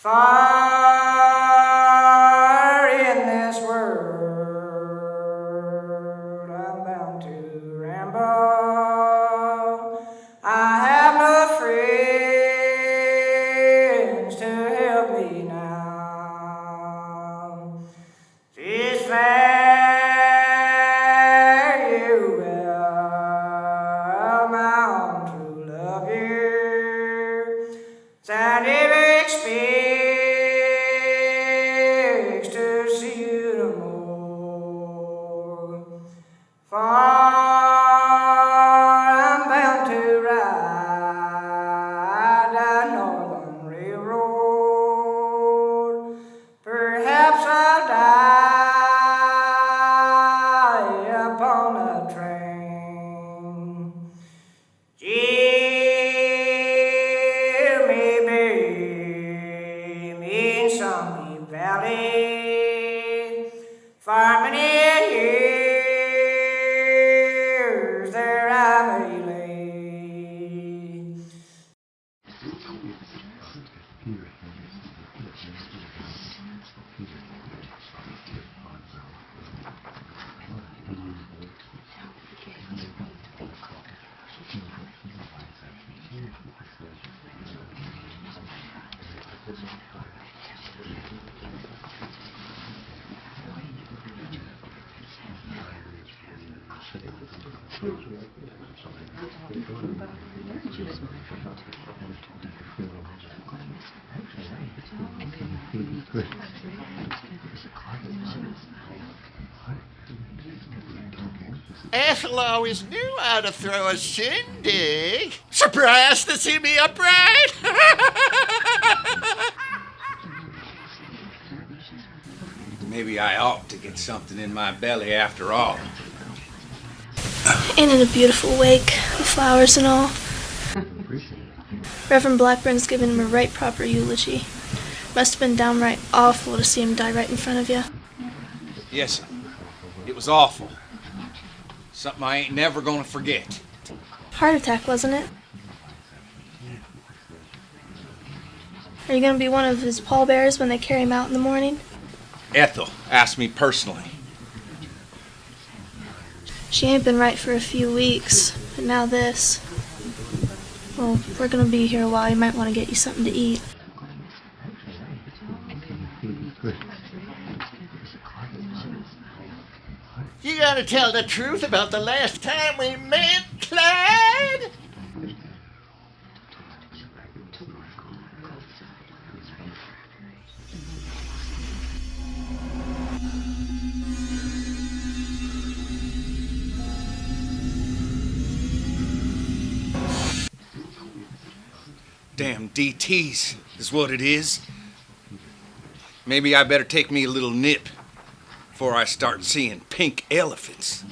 Far in this world, I'm bound to ramble. I have no friends to help me now. This farewell, my own true love here, that it expects to see you no more. For I'm bound to ride that northern railroad. Perhaps I'll die upon a train. Jimmy Bay in some deep valley. For many years there I may lay. Ethel always knew how to throw a shindig. Surprised to see me upright? Maybe I ought to get something in my belly after all. Ain't it a beautiful wake, the flowers and all? Reverend Blackburn's given him a right proper eulogy. Must have been downright awful to see him die right in front of you. Yes, sir. It was awful. Something I ain't never gonna forget. Heart attack, wasn't it? Are you gonna be one of his pallbearers when they carry him out in the morning? Ethel asked me personally. She ain't been right for a few weeks, but now this. Well, we're gonna be here a while. You might want to get you something to eat. You gotta tell the truth about the last time we met, Clyde? Damn DTs is what it is. Maybe I better take me a little nip before I start seeing pink elephants.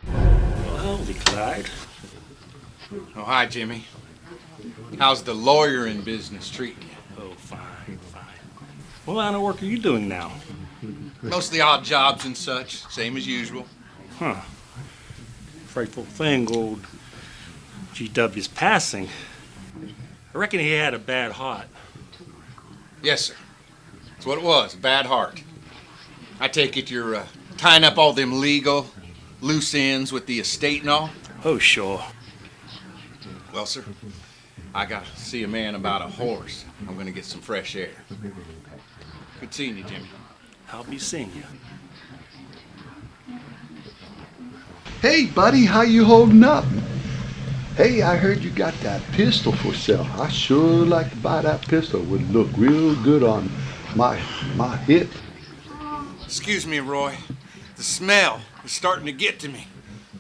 Well, howdy, Clyde. Oh, hi, Jimmy. How's the lawyering business treating you? Oh, fine. What line of work are you doing now? Mostly odd jobs and such, same as usual. Huh. Frightful thing, old GW's passing. I reckon he had a bad heart. Yes, sir. That's what it was, a bad heart. I take it you're tying up all them legal loose ends with the estate and all? Oh, sure. Well, sir, I gotta see a man about a horse. I'm gonna get some fresh air. Good seeing you, Jimmy. I'll be seeing you. Hey, buddy, how you holding up? Hey, I heard you got that pistol for sale. I sure like to buy that pistol. It would look real good on my hip. Excuse me, Roy. The smell is starting to get to me.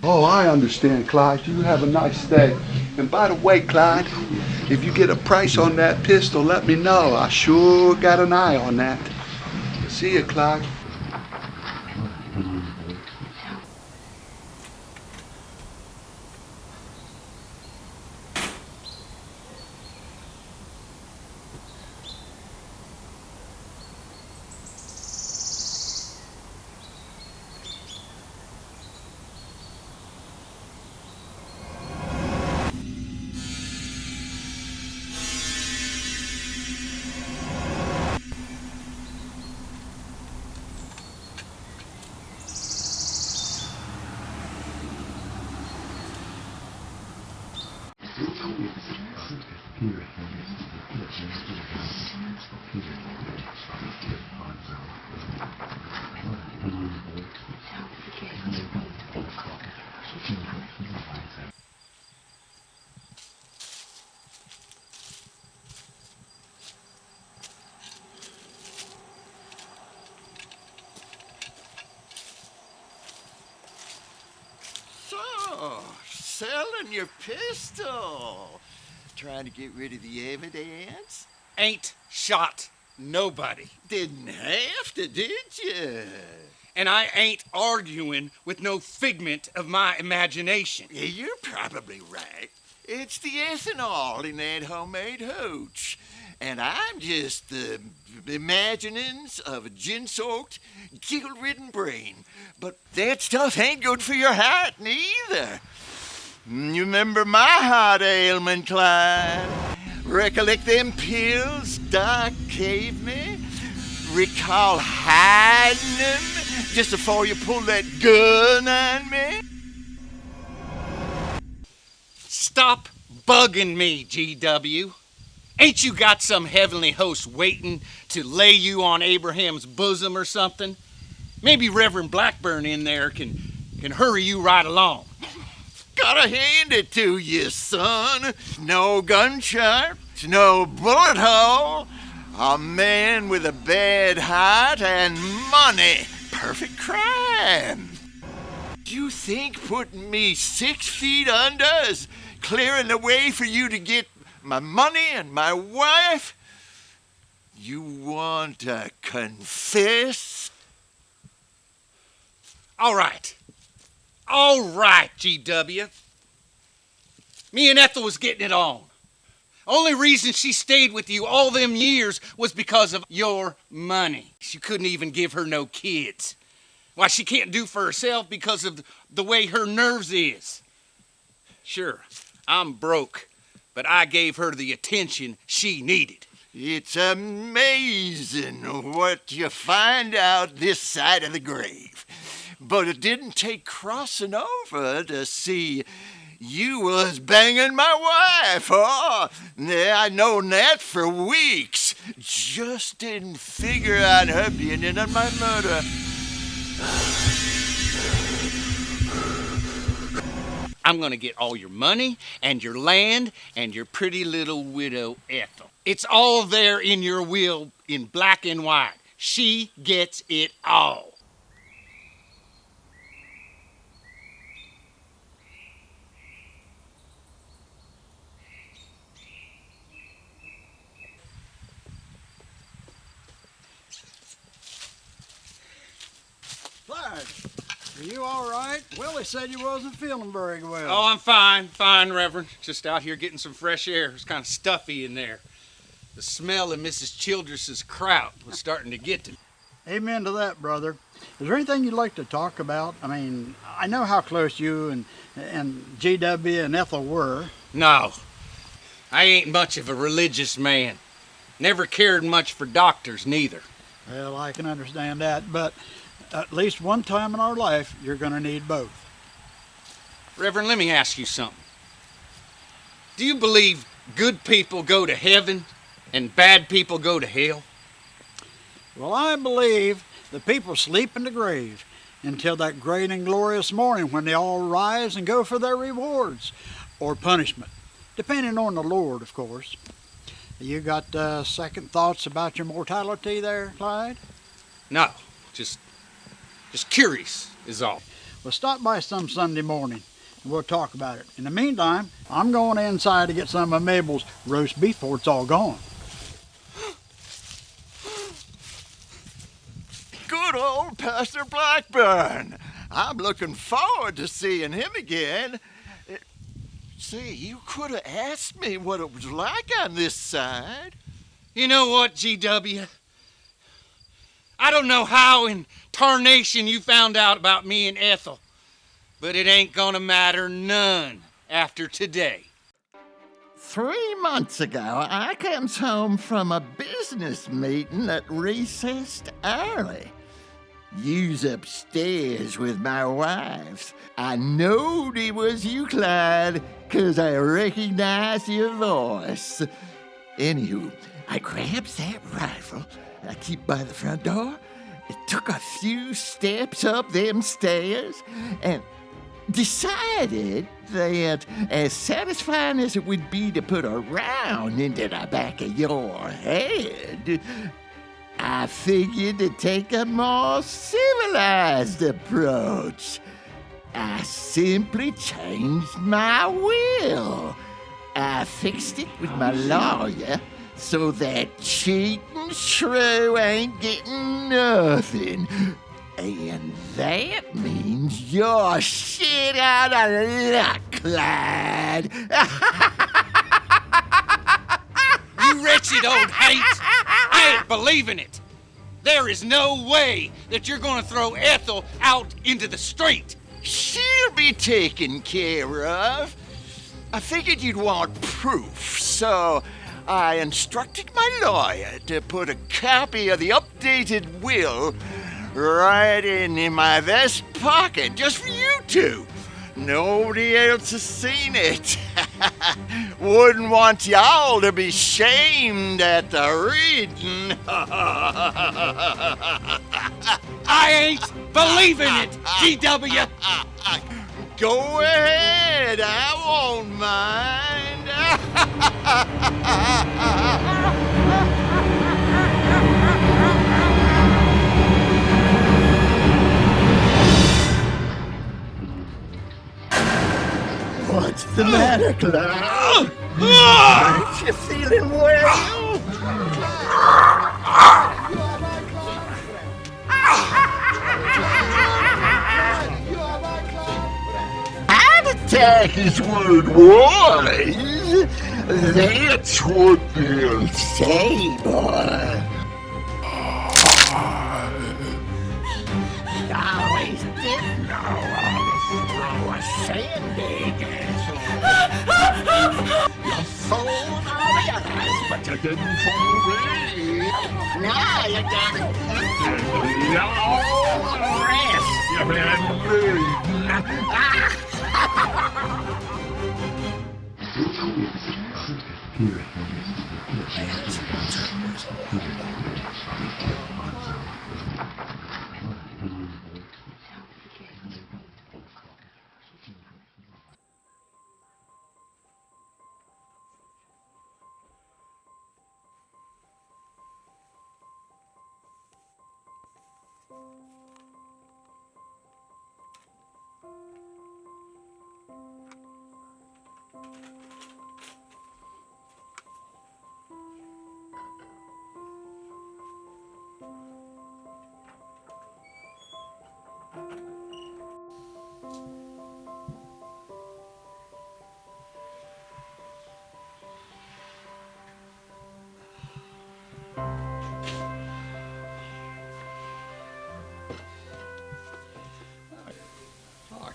Oh, I understand, Clyde. You have a nice day. And by the way, Clyde, if you get a price on that pistol, let me know. I sure got an eye on that. See you, Clyde. selling your pistol. Trying to get rid of the evidence? Ain't shot nobody. Didn't have to, did you? And I ain't arguing with no figment of my imagination. Yeah, you're probably right. It's the ethanol in that homemade hooch. And I'm just the imaginings of a gin-soaked, giggle-ridden brain. But that stuff ain't good for your heart, neither. You remember my heart ailment, Clyde? Recollect them pills Doc gave me? Recall hiding them just before you pulled that gun on me? Stop bugging me, GW. Ain't you got some heavenly host waiting to lay you on Abraham's bosom or something? Maybe Reverend Blackburn in there can hurry you right along. Gotta hand it to you, son. No gunshot, no bullet hole. A man with a bad heart and money. Perfect crime. You think putting me 6 feet under is clearing the way for you to get my money and my wife? You want to confess? All right, GW. Me and Ethel was getting it on. Only reason she stayed with you all them years was because of your money. You couldn't even give her no kids. Why, she can't do for herself because of the way her nerves is. Sure, I'm broke, but I gave her the attention she needed. It's amazing what you find out this side of the grave. But it didn't take crossing over to see you was banging my wife. Oh, yeah, I known that for weeks. Just didn't figure on her being in on my murder. I'm gonna get all your money and your land and your pretty little widow Ethel. It's all there in your will in black and white. She gets it all. Clyde, are you all right? Willie said you wasn't feeling very well. Oh, I'm fine, Reverend. Just out here getting some fresh air. It's kind of stuffy in there. The smell of Mrs. Childress's kraut was starting to get to me. Amen to that, brother. Is there anything you'd like to talk about? I mean, I know how close you and GW and Ethel were. No, I ain't much of a religious man. Never cared much for doctors, neither. Well, I can understand that, but at least one time in our life, you're going to need both. Reverend, let me ask you something. Do you believe good people go to heaven and bad people go to hell? Well, I believe the people sleep in the grave until that great and glorious morning when they all rise and go for their rewards or punishment, depending on the Lord, of course. You got second thoughts about your mortality there, Clyde? No, just curious is all. Well, stop by some Sunday morning and we'll talk about it. In the meantime, I'm going inside to get some of Mabel's roast beef before it's all gone. Good old Pastor Blackburn. I'm looking forward to seeing him again. Say, you could have asked me what it was like on this side. You know what, GW? I don't know how in tarnation you found out about me and Ethel, but it ain't gonna matter none after today. 3 months ago, I comes home from a business meeting that recessed early. You's upstairs with my wife. I knowed it was you, Clyde, 'cause I recognized your voice. Anywho, I grabs that rifle I keep by the front door. It took a few steps up them stairs and decided that as satisfying as it would be to put a round into the back of your head, I figured to take a more civilized approach. I simply changed my will. I fixed it with my lawyer so that cheating shrew ain't getting nothing. And that means you're shit out of luck, Clyde. You wretched old hate! I ain't believing it! There is no way that you're gonna throw Ethel out into the street! She'll be taken care of. I figured you'd want proof, so I instructed my lawyer to put a copy of the updated will right in my vest pocket, just for you two. Nobody else has seen it. Wouldn't want y'all to be shamed at the reading. I ain't believing it, GW! Go ahead, I won't mind. What's the matter, Clyde? Aren't you feeling well? Heart attack is what it was. That's what they'll say, boy. Always did know how to throw a shindig. You fooled all the others, but you didn't fool me. Now you gotta get the long rest you've been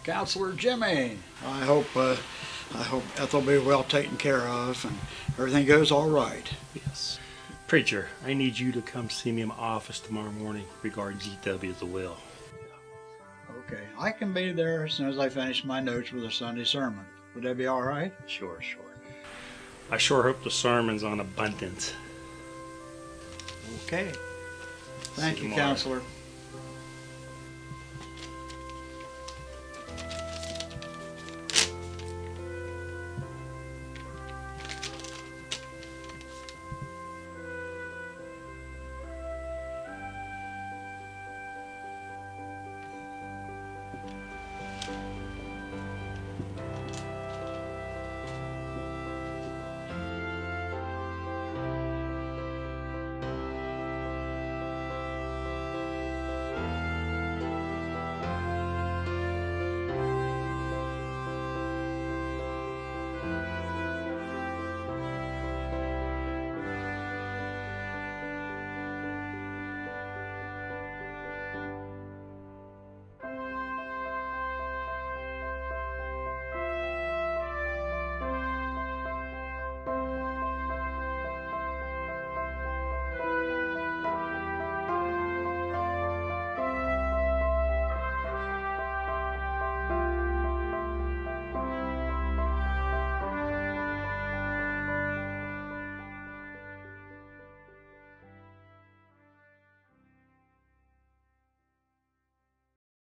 Counselor Jimmy, I hope Ethel will be well taken care of and everything goes all right. Yes. Preacher, I need you to come see me in my office tomorrow morning regarding GW's will. Okay, I can be there as soon as I finish my notes for the Sunday sermon. Would that be all right? Sure. I sure hope the sermon's on abundance. Okay. Thank you, tomorrow. Counselor.